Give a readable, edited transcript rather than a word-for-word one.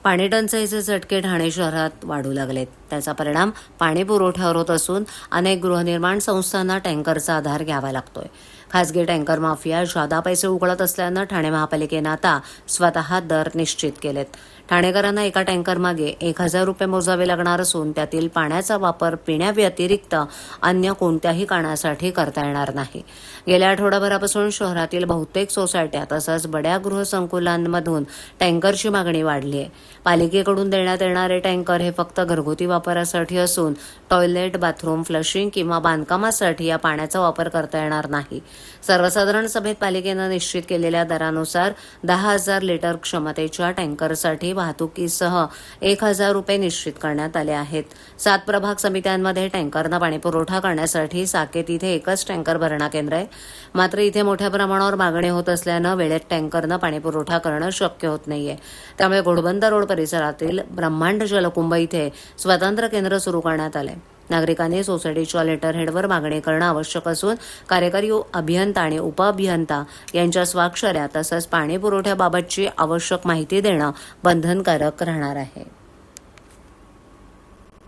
पाणी टंचाईचे झटके ठाणे शहरात वाढू लागलेत. त्याचा परिणाम पाणी पुरवठ्यावर होत असून अनेक गृहनिर्माण संस्थांना टँकरचा आधार घ्यावा लागतोय. खासगी टँकर माफिया जादा पैसे उकळत असल्यानं ठाणे महापालिकेनं आता स्वतः दर निश्चित केलेत. ठाणेकरांना एका टँकरमागे 1,000 रुपये मोजावे लागणार असून त्यातील पाण्याचा वापर पिण्याव्यतिरिक्त अन्य कोणत्याही कारणासाठी करता येणार नाही. गेल्या आठवडाभरापासून शहरातील बहुतेक सोसायट्या तसंच बड्या गृहसंकुलांमधून टँकरची मागणी वाढली आहे. पालिकेकडून देण्यात येणारे टँकर हे फक्त घरगुती वापरासाठी असून टॉयलेट, बाथरूम, फ्लशिंग किंवा बांधकामासाठी या पाण्याचा वापर करता येणार नाही. सर्वसाधारण सभेत पालिकेनं निश्चित केलेल्या दरानुसार 10,000 लिटर क्षमतेच्या टँकरसाठी वाहतुकीसह 1,000 रुपये निश्चित करण्यात आले आहेत. 7 प्रभाग समित्यांमध्ये टँकरनं पाणीपुरवठा करण्यासाठी साकेत इथे एकच टँकर भरणा केंद्र आहे. मात्र इथे मोठ्या प्रमाणावर मागणी होत असल्यानं वेळेत टँकरनं पाणीपुरवठा करणं शक्य होत नाहीये. त्यामुळे घोडबंदर रोड परिसरातील ब्रह्मांड जलकुंभ इथे स्वतंत्र केंद्र सुरू करण्यात आलंय. नागरिकांनी सोसायटीच्या लेटर हेडवर मागणी करणं आवश्यक असून कार्यकारी अभियंता आणि उपअभियंता यांच्या स्वाक्षऱ्या तसंच पाणी पुरवठ्याबाबतची आवश्यक माहिती देणं बंधनकारक राहणार आहे.